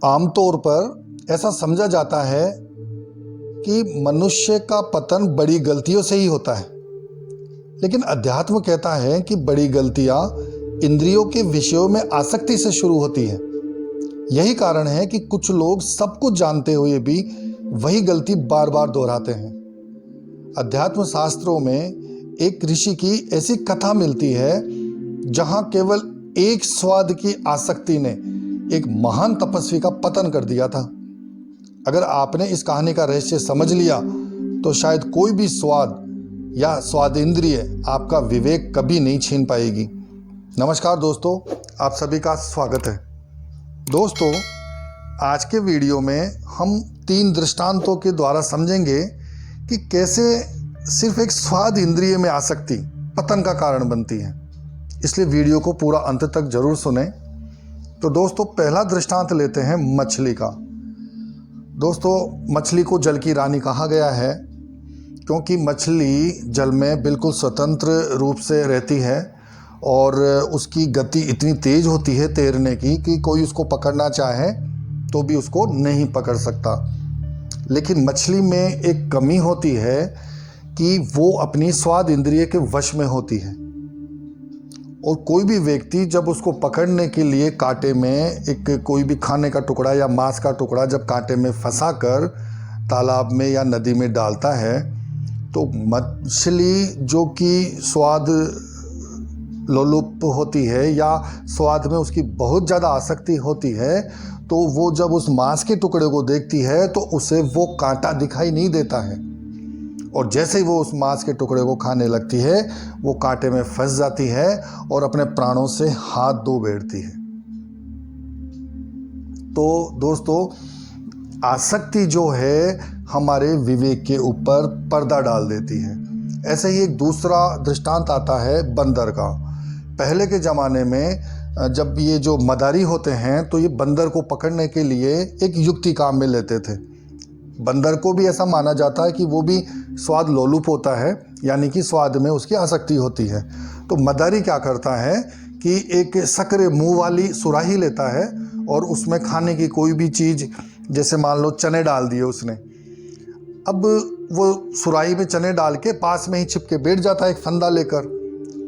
आमतौर पर ऐसा समझा जाता है कि मनुष्य का पतन बड़ी गलतियों से ही होता है, लेकिन अध्यात्म कहता है कि बड़ी गलतियां इंद्रियों के विषयों में आसक्ति से शुरू होती हैं। यही कारण है कि कुछ लोग सब कुछ जानते हुए भी वही गलती बार बार दोहराते हैं। अध्यात्म शास्त्रों में एक ऋषि की ऐसी कथा मिलती है जहां केवल एक स्वाद की आसक्ति ने एक महान तपस्वी का पतन कर दिया था। अगर आपने इस कहानी का रहस्य समझ लिया तो शायद कोई भी स्वाद या स्वाद इंद्रिय आपका विवेक कभी नहीं छीन पाएगी। नमस्कार दोस्तों, आप सभी का स्वागत है। दोस्तों, आज के वीडियो में हम 3 दृष्टांतों के द्वारा समझेंगे कि कैसे सिर्फ एक स्वाद इंद्रिय में आसक्ति पतन का कारण बनती है। इसलिए वीडियो को पूरा अंत तक जरूर सुनें। तो दोस्तों, पहला दृष्टांत लेते हैं मछली का। दोस्तों, मछली को जल की रानी कहा गया है क्योंकि मछली जल में बिल्कुल स्वतंत्र रूप से रहती है और उसकी गति इतनी तेज होती है तैरने की कि कोई उसको पकड़ना चाहे तो भी उसको नहीं पकड़ सकता। लेकिन मछली में एक कमी होती है कि वो अपनी स्वाद इंद्रिय के वश में होती है, और कोई भी व्यक्ति जब उसको पकड़ने के लिए कांटे में एक कोई भी खाने का टुकड़ा या मांस का टुकड़ा जब कांटे में फंसा कर तालाब में या नदी में डालता है, तो मछली जो कि स्वाद लोलुप होती है या स्वाद में उसकी बहुत ज़्यादा आसक्ति होती है, तो वो जब उस मांस के टुकड़े को देखती है तो उसे वो कांटा दिखाई नहीं देता है, और जैसे ही वो उस मांस के टुकड़े को खाने लगती है वो कांटे में फंस जाती है और अपने प्राणों से हाथ धो बैठती है। तो दोस्तों, आसक्ति जो है हमारे विवेक के ऊपर पर्दा डाल देती है। ऐसे ही एक दूसरा दृष्टांत आता है बंदर का। पहले के ज़माने में जब ये जो मदारी होते हैं तो ये बंदर को पकड़ने के लिए एक युक्ति काम में लेते थे। बंदर को भी ऐसा माना जाता है कि वो भी स्वाद लोलुप होता है, यानी कि स्वाद में उसकी आसक्ति होती है। तो मदारी क्या करता है कि एक सकरे मुंह वाली सुराही लेता है और उसमें खाने की कोई भी चीज़, जैसे मान लो चने डाल दिए उसने। अब वो सुराही में चने डाल के पास में ही छिपके बैठ जाता है एक फंदा लेकर।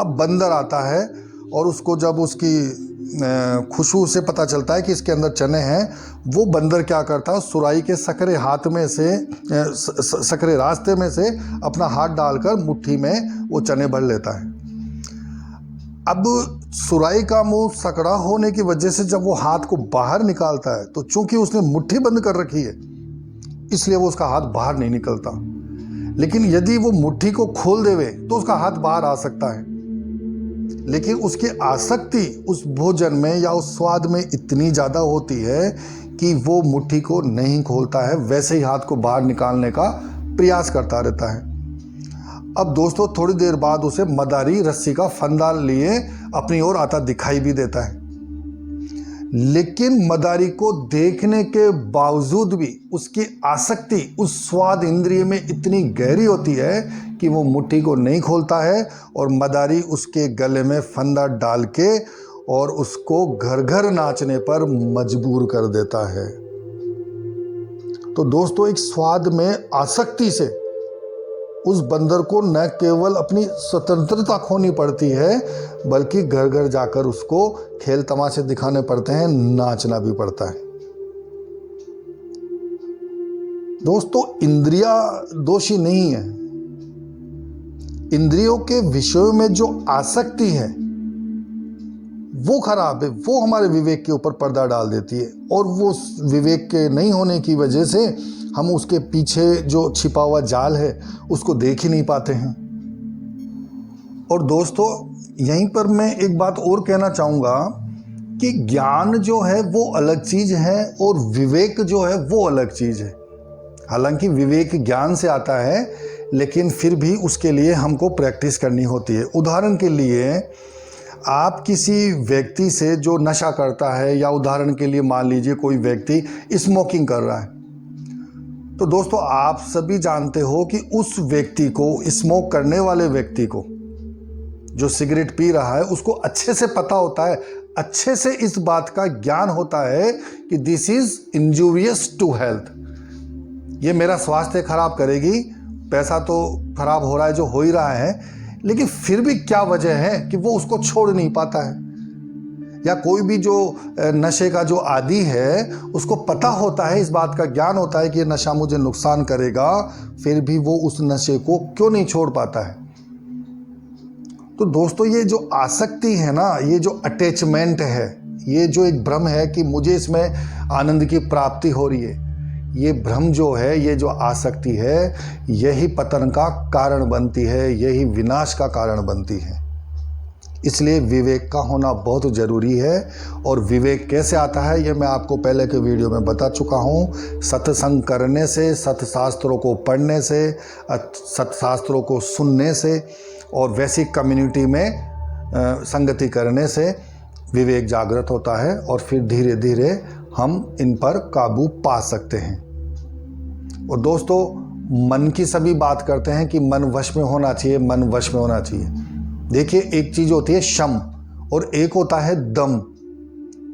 अब बंदर आता है और उसको जब उसकी खुशबू से पता चलता है कि इसके अंदर चने हैं, वो बंदर क्या करता है, सुराही के सकरे हाथ में से सकरे रास्ते में से अपना हाथ डालकर मुट्ठी में वो चने भर लेता है। अब सुराही का मुंह सकड़ा होने की वजह से जब वो हाथ को बाहर निकालता है तो चूंकि उसने मुट्ठी बंद कर रखी है इसलिए वो उसका हाथ बाहर नहीं निकलता। लेकिन यदि वो मुट्ठी को खोल देवे तो उसका हाथ बाहर आ सकता है। लेकिन उसकी आसक्ति उस भोजन में या उस स्वाद में इतनी ज़्यादा होती है कि वो मुट्ठी को नहीं खोलता है, वैसे ही हाथ को बाहर निकालने का प्रयास करता रहता है। अब दोस्तों, थोड़ी देर बाद उसे मदारी रस्सी का फंदा लिए अपनी ओर आता दिखाई भी देता है। लेकिन मदारी को देखने के बावजूद भी उसकी आसक्ति उस स्वाद इंद्रिय में इतनी गहरी होती है कि वो मुट्ठी को नहीं खोलता है और मदारी उसके गले में फंदा डाल के और उसको घर घर नाचने पर मजबूर कर देता है। तो दोस्तों, एक स्वाद में आसक्ति से उस बंदर को न केवल अपनी स्वतंत्रता खोनी पड़ती है बल्कि घर घर जाकर उसको खेल तमाशे दिखाने पड़ते हैं, नाचना भी पड़ता है। दोस्तों, इंद्रिया दोषी नहीं है। इंद्रियों के विषयों में जो आसक्ति है वो खराब है, वो हमारे विवेक के ऊपर पर्दा डाल देती है, और वो विवेक के नहीं होने की वजह से हम उसके पीछे जो छिपा हुआ जाल है उसको देख ही नहीं पाते हैं। और दोस्तों, यहीं पर मैं एक बात और कहना चाहूँगा कि ज्ञान जो है वो अलग चीज़ है और विवेक जो है वो अलग चीज़ है। हालांकि विवेक ज्ञान से आता है, लेकिन फिर भी उसके लिए हमको प्रैक्टिस करनी होती है। उदाहरण के लिए, आप किसी व्यक्ति से जो नशा करता है, या उदाहरण के लिए मान लीजिए कोई व्यक्ति स्मोकिंग कर रहा है, तो दोस्तों आप सभी जानते हो कि उस व्यक्ति को, स्मोक करने वाले व्यक्ति को, जो सिगरेट पी रहा है, उसको अच्छे से पता होता है, अच्छे से इस बात का ज्ञान होता है कि this is injurious to health, ये मेरा स्वास्थ्य खराब करेगी। पैसा तो खराब हो रहा है, जो हो ही रहा है, लेकिन फिर भी क्या वजह है कि वो उसको छोड़ नहीं पाता है। या कोई भी जो नशे का जो आदी है, उसको पता होता है, इस बात का ज्ञान होता है कि ये नशा मुझे नुकसान करेगा, फिर भी वो उस नशे को क्यों नहीं छोड़ पाता है। तो दोस्तों, ये जो आसक्ति है ना, ये जो अटैचमेंट है, ये जो एक भ्रम है कि मुझे इसमें आनंद की प्राप्ति हो रही है, ये भ्रम जो है, ये जो आसक्ति है, यही पतन का कारण बनती है, यही विनाश का कारण बनती है। इसलिए विवेक का होना बहुत ज़रूरी है। और विवेक कैसे आता है, ये मैं आपको पहले के वीडियो में बता चुका हूँ। सत्संग करने से, सत्शास्त्रों को पढ़ने से, सत्शास्त्रों को सुनने से और वैसी कम्युनिटी में संगति करने से विवेक जागृत होता है, और फिर धीरे धीरे हम इन पर काबू पा सकते हैं। और दोस्तों, मन की सभी बात करते हैं कि मन वश में होना चाहिए, मन वश में होना चाहिए। देखिए, एक चीज़ होती है शम और एक होता है दम।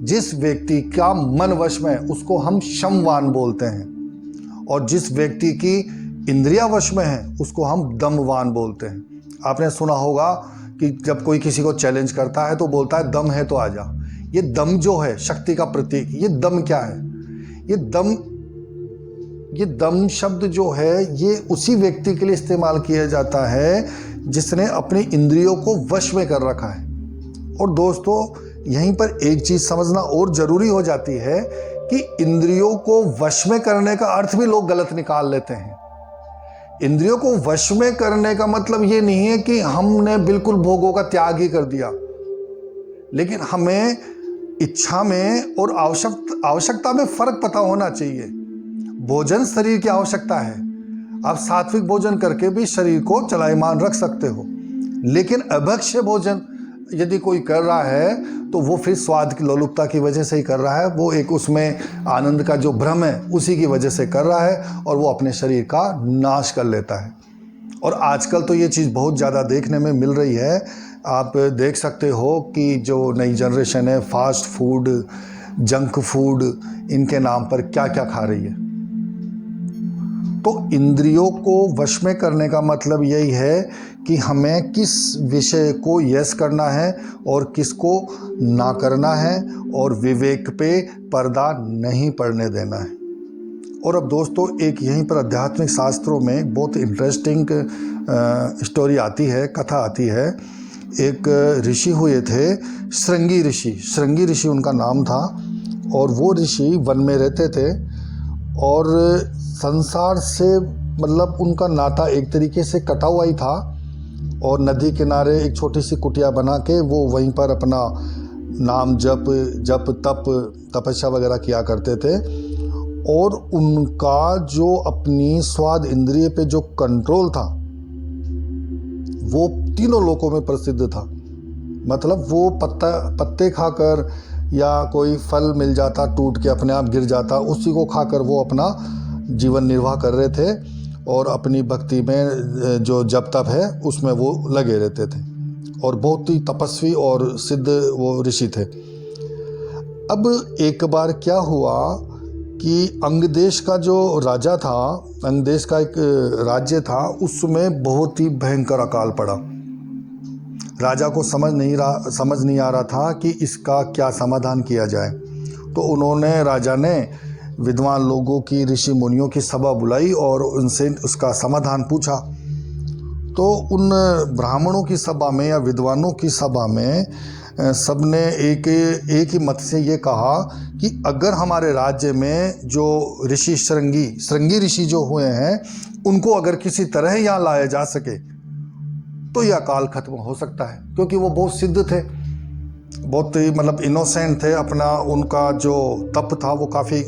जिस व्यक्ति का मन वश में है उसको हम शमवान बोलते हैं, और जिस व्यक्ति की इंद्रिया वश में है उसको हम दमवान बोलते हैं। आपने सुना होगा कि जब कोई किसी को चैलेंज करता है तो बोलता है दम है तो आजा। ये दम जो है शक्ति का प्रतीक। ये दम क्या है? ये दम शब्द जो है, ये उसी व्यक्ति के लिए इस्तेमाल किया जाता है जिसने अपनी इंद्रियों को वश में कर रखा है। और दोस्तों, यहीं पर एक चीज़ समझना और ज़रूरी हो जाती है कि इंद्रियों को वश में करने का अर्थ भी लोग गलत निकाल लेते हैं। इंद्रियों को वश में करने का मतलब ये नहीं है कि हमने बिल्कुल भोगों का त्याग ही कर दिया, लेकिन हमें इच्छा में और आवश्यकता में फ़र्क पता होना चाहिए। भोजन शरीर की आवश्यकता है, आप सात्विक भोजन करके भी शरीर को चलायमान रख सकते हो, लेकिन अभक्ष्य भोजन यदि कोई कर रहा है तो वो फिर स्वाद की लोलुपता की वजह से ही कर रहा है। वो एक उसमें आनंद का जो भ्रम है उसी की वजह से कर रहा है, और वो अपने शरीर का नाश कर लेता है। और आजकल तो ये चीज़ बहुत ज़्यादा देखने में मिल रही है। आप देख सकते हो कि जो नई जनरेशन है, फास्ट फूड, जंक फूड, इनके नाम पर क्या क्या खा रही है। तो इंद्रियों को वश में करने का मतलब यही है कि हमें किस विषय को यस करना है और किसको ना करना है, और विवेक पे पर्दा नहीं पड़ने देना है। और अब दोस्तों, एक यहीं पर आध्यात्मिक शास्त्रों में बहुत इंटरेस्टिंग स्टोरी आती है, कथा आती है। एक ऋषि हुए थे, श्रृंगी ऋषि उनका नाम था। और वो ऋषि वन में रहते थे और संसार से मतलब उनका नाता एक तरीके से कटा हुआ ही था। और नदी किनारे एक छोटी सी कुटिया बना के वो वहीं पर अपना नाम जप तपस्या वगैरह किया करते थे। और उनका जो अपनी स्वाद इंद्रिय पे जो कंट्रोल था, वो तीनों लोकों में प्रसिद्ध था। मतलब वो पत्ते खाकर या कोई फल मिल जाता टूट के अपने आप गिर जाता, उसी को खाकर वो अपना जीवन निर्वाह कर रहे थे, और अपनी भक्ति में जो जप तप है उसमें वो लगे रहते थे, और बहुत ही तपस्वी और सिद्ध वो ऋषि थे। अब एक बार क्या हुआ कि अंग देश का जो राजा था, अंग देश का एक राज्य था, उसमें बहुत ही भयंकर अकाल पड़ा। राजा को समझ नहीं आ रहा था कि इसका क्या समाधान किया जाए। तो राजा ने विद्वान लोगों की, ऋषि मुनियों की सभा बुलाई और उनसे उसका समाधान पूछा। तो उन ब्राह्मणों की सभा में या विद्वानों की सभा में सबने एक ही मत से ये कहा कि अगर हमारे राज्य में जो ऋषि श्रृंगी ऋषि जो हुए हैं, उनको अगर किसी तरह यहाँ लाया जा सके तो यह काल खत्म हो सकता है। क्योंकि वो बहुत सिद्ध थे, बहुत ही मतलब इनोसेंट थे। अपना उनका जो तप था वो काफ़ी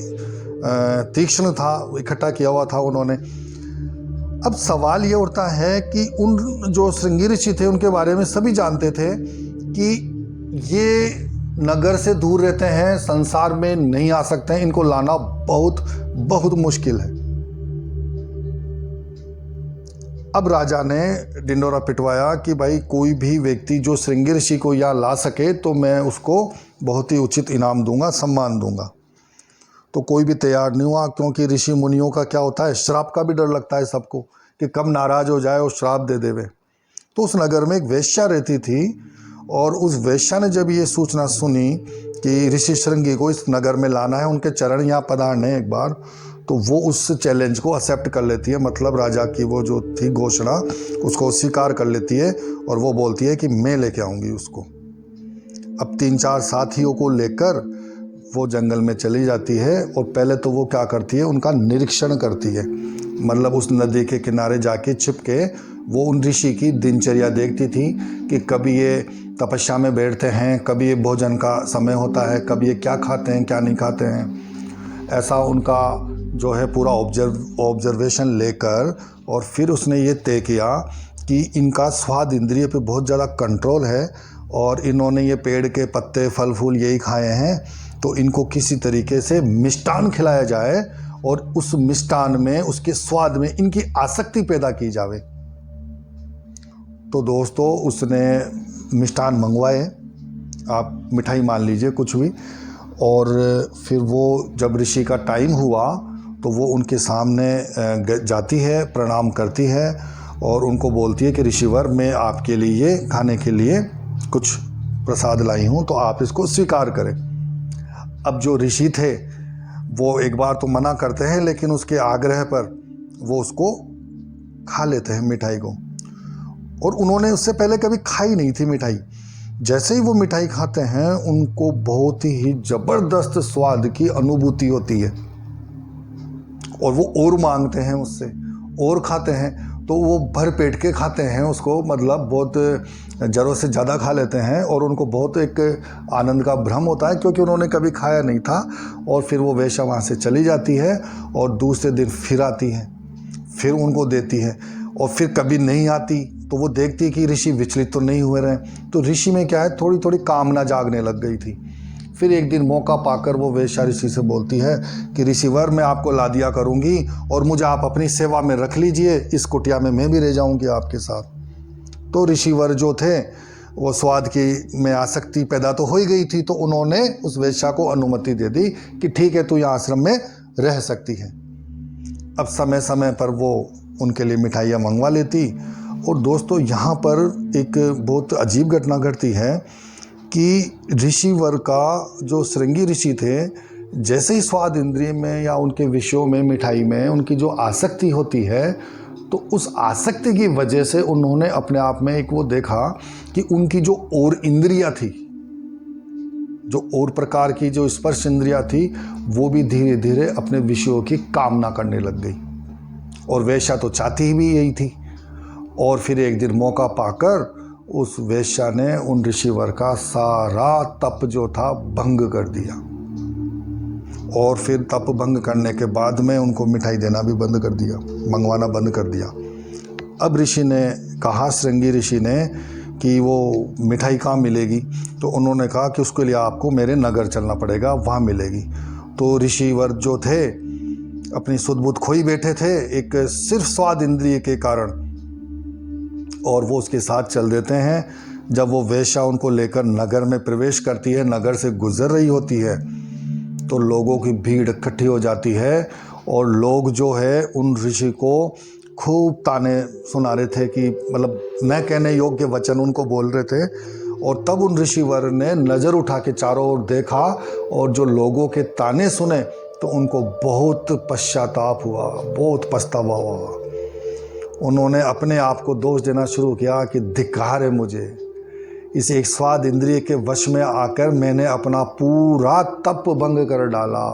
तीक्ष्ण था, इकट्ठा किया हुआ था उन्होंने। अब सवाल ये उठता है कि उन जो श्रृंगी ऋषि थे उनके बारे में सभी जानते थे कि ये नगर से दूर रहते हैं, संसार में नहीं आ सकते हैं, इनको लाना बहुत बहुत मुश्किल है। अब राजा ने ढिंढोरा पिटवाया कि भाई कोई भी व्यक्ति जो श्रृंगी ऋषि को यहाँ ला सके तो मैं उसको बहुत ही उचित इनाम दूंगा, सम्मान दूंगा। तो कोई भी तैयार नहीं हुआ, क्योंकि ऋषि मुनियों का क्या होता है, श्राप का भी डर लगता है सबको कि कब नाराज हो जाए और श्राप दे देवे। तो उस नगर में एक वेश्या रहती थी, और उस वेश्या ने जब ये सूचना सुनी कि ऋषि श्रृंगी को इस नगर में लाना है, उनके चरण यहाँ पधारने एक बार, तो वो उस चैलेंज को एक्सेप्ट कर लेती है। मतलब राजा की वो जो थी घोषणा, उसको स्वीकार कर लेती है और वो बोलती है कि मैं लेके आऊँगी उसको। अब 3-4 साथियों को लेकर वो जंगल में चली जाती है, और पहले तो वो क्या करती है, उनका निरीक्षण करती है। मतलब उस नदी के किनारे जाके छिप के वो उन ऋषि की दिनचर्या देखती थी कि कभी ये तपस्या में बैठते हैं, कभी ये भोजन का समय होता है, कभी ये क्या खाते हैं क्या नहीं खाते हैं। ऐसा उनका जो है पूरा ऑब्जर्वेशन लेकर, और फिर उसने ये तय किया कि इनका स्वाद इंद्रिय पे बहुत ज़्यादा कंट्रोल है, और इन्होंने ये पेड़ के पत्ते फल फूल यही खाए हैं, तो इनको किसी तरीके से मिष्टान खिलाया जाए, और उस मिष्टान में, उसके स्वाद में इनकी आसक्ति पैदा की जावे। तो दोस्तों उसने मिष्टान मंगवाए, आप मिठाई मान लीजिए कुछ भी, और फिर वो जब ऋषि का टाइम हुआ तो वो उनके सामने जाती है, प्रणाम करती है, और उनको बोलती है कि ऋषिवर, मैं आपके लिए खाने के लिए कुछ प्रसाद लाई हूँ, तो आप इसको स्वीकार करें। अब जो ऋषि थे वो एक बार तो मना करते हैं, लेकिन उसके आग्रह पर वो उसको खा लेते हैं मिठाई को। और उन्होंने उससे पहले कभी खाई नहीं थी मिठाई। जैसे ही वो मिठाई खाते हैं, उनको बहुत ही ज़बरदस्त स्वाद की अनुभूति होती है, और वो और मांगते हैं उससे, और खाते हैं। तो वो भर पेट के खाते हैं उसको, मतलब बहुत ज़रूरत से ज़्यादा खा लेते हैं, और उनको बहुत एक आनंद का भ्रम होता है, क्योंकि उन्होंने कभी खाया नहीं था। और फिर वो वेश्या वहाँ से चली जाती है, और दूसरे दिन फिर आती है, फिर उनको देती है, और फिर कभी नहीं आती तो वो देखती है कि ऋषि विचलित तो नहीं हुए रहे। तो ऋषि में क्या है, थोड़ी थोड़ी कामना जागने लग गई थी। फिर एक दिन मौका पाकर वो वेश्या ऋषि से बोलती है कि ऋषिवर, मैं आपको ला दिया करूँगी, और मुझे आप अपनी सेवा में रख लीजिए, इस कुटिया में मैं भी रह जाऊँगी आपके साथ। तो ऋषिवर जो थे वो स्वाद की में आसक्ति पैदा तो हो ही गई थी, तो उन्होंने उस वेश्या को अनुमति दे दी कि ठीक है, तू यहाँ आश्रम में रह सकती है। अब समय समय पर वो उनके लिए मिठाइयाँ मंगवा लेती। और दोस्तों यहाँ पर एक बहुत अजीब घटना घटती है कि ऋषिवर का जो श्रृंगी ऋषि थे, जैसे ही स्वाद इंद्रिय में या उनके विषयों में, मिठाई में उनकी जो आसक्ति होती है, तो उस आसक्ति की वजह से उन्होंने अपने आप में एक वो देखा कि उनकी जो और इंद्रियां थी, जो और प्रकार की जो स्पर्श इंद्रियां थी, वो भी धीरे धीरे अपने विषयों की कामना करने लग गई। और वेश्या तो चाहती भी यही थी। और फिर एक दिन मौका पाकर उस वेश्या ने उन ऋषिवर का सारा तप जो था भंग कर दिया, और फिर तप भंग करने के बाद में उनको मिठाई देना भी बंद कर दिया, मंगवाना बंद कर दिया। अब ऋषि ने कहा, श्रृंगी ऋषि ने, कि वो मिठाई कहाँ मिलेगी। तो उन्होंने कहा कि उसके लिए आपको मेरे नगर चलना पड़ेगा, वहाँ मिलेगी। तो ऋषिवर जो थे अपनी सुध बुध खोई बैठे थे, एक सिर्फ स्वाद इंद्रिय के कारण, और वो उसके साथ चल देते हैं। जब वो वेश्या उनको लेकर नगर में प्रवेश करती है, नगर से गुजर रही होती है, तो लोगों की भीड़ इकट्ठी हो जाती है, और लोग जो है उन ऋषि को खूब ताने सुना रहे थे, कि मतलब न कहने योग्य वचन उनको बोल रहे थे। और तब उन ऋषिवर ने नज़र उठा के चारों ओर देखा, और जो लोगों के ताने सुने, तो उनको बहुत पश्चाताप हुआ, बहुत पछतावा हुआ। उन्होंने अपने आप को दोष देना शुरू किया कि धिक्कार है मुझे, इस एक स्वाद इंद्रिय के वश में आकर मैंने अपना पूरा तप भंग कर डाला,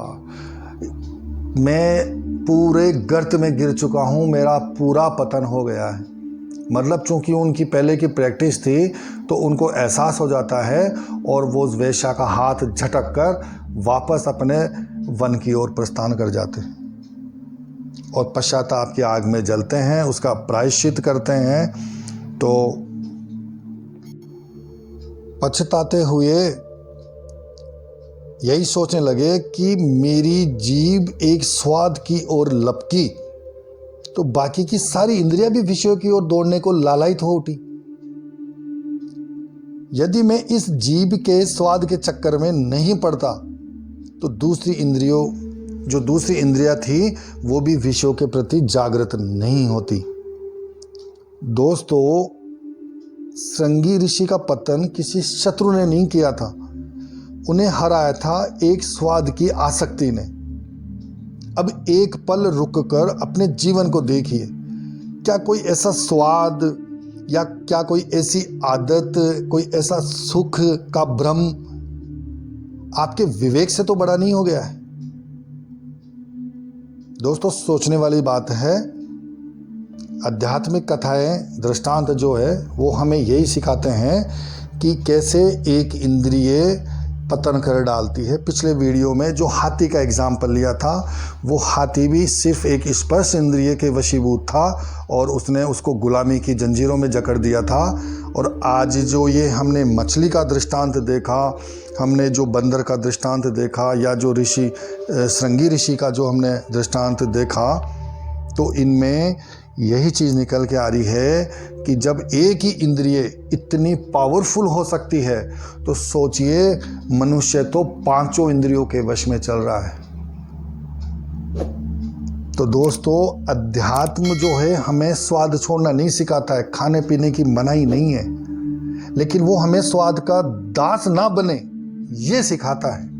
मैं पूरे गर्त में गिर चुका हूँ, मेरा पूरा पतन हो गया है। मतलब चूंकि उनकी पहले की प्रैक्टिस थी, तो उनको एहसास हो जाता है, और वो उस वेश्या का हाथ झटक कर वापस अपने वन की ओर प्रस्थान कर जाते हैं, और पश्चाताप की आग में जलते हैं, उसका प्रायश्चित करते हैं। तो पछताते हुए यही सोचने लगे कि मेरी जीभ एक स्वाद की ओर लपकी, तो बाकी की सारी इंद्रियां भी विषयों की ओर दौड़ने को लालायित हो उठी। यदि मैं इस जीभ के स्वाद के चक्कर में नहीं पड़ता तो दूसरी इंद्रियां थी वो भी विषयों के प्रति जागृत नहीं होती। दोस्तों, श्रृंगी ऋषि का पतन किसी शत्रु ने नहीं किया था, उन्हें हराया था एक स्वाद की आसक्ति ने। अब एक पल रुककर अपने जीवन को देखिए, क्या कोई ऐसा स्वाद या क्या कोई ऐसी आदत, कोई ऐसा सुख का भ्रम आपके विवेक से तो बड़ा नहीं हो गया है? दोस्तों, सोचने वाली बात है। आध्यात्मिक कथाएं, दृष्टांत जो है वो हमें यही सिखाते हैं कि कैसे एक इंद्रिय पतन कर डालती है। पिछले वीडियो में जो हाथी का एग्जाम्पल लिया था, वो हाथी भी सिर्फ एक स्पर्श इंद्रिय के वशीभूत था और उसने उसको गुलामी की जंजीरों में जकड़ दिया था। और आज जो ये हमने मछली का दृष्टांत देखा, हमने जो बंदर का दृष्टांत देखा, या जो श्रृंगी ऋषि का जो हमने दृष्टांत देखा, तो इनमें यही चीज़ निकल के आ रही है कि जब एक ही इंद्रिय इतनी पावरफुल हो सकती है तो सोचिए मनुष्य तो 5 इंद्रियों के वश में चल रहा है। तो दोस्तों, अध्यात्म जो है हमें स्वाद छोड़ना नहीं सिखाता है, खाने पीने की मनाही नहीं है, लेकिन वो हमें स्वाद का दास ना बने ये सिखाता है।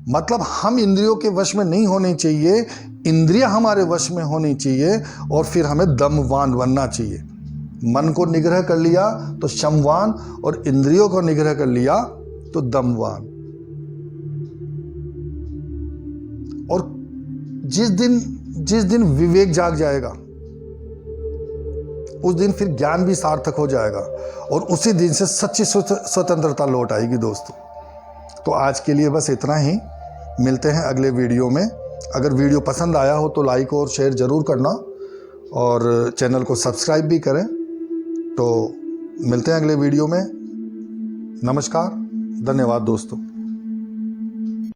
मतलब हम इंद्रियों के वश में नहीं होने चाहिए, इंद्रियां हमारे वश में होनी चाहिए, और फिर हमें दमवान बनना चाहिए। मन को निग्रह कर लिया तो शमवान, और इंद्रियों को निग्रह कर लिया तो दमवान। और जिस दिन विवेक जाग जाएगा उस दिन फिर ज्ञान भी सार्थक हो जाएगा, और उसी दिन से सच्ची स्वतंत्रता लौट आएगी। दोस्तों, तो आज के लिए बस इतना ही। मिलते हैं अगले वीडियो में। अगर वीडियो पसंद आया हो तो लाइक और शेयर ज़रूर करना, और चैनल को सब्सक्राइब भी करें। तो मिलते हैं अगले वीडियो में। नमस्कार, धन्यवाद दोस्तों।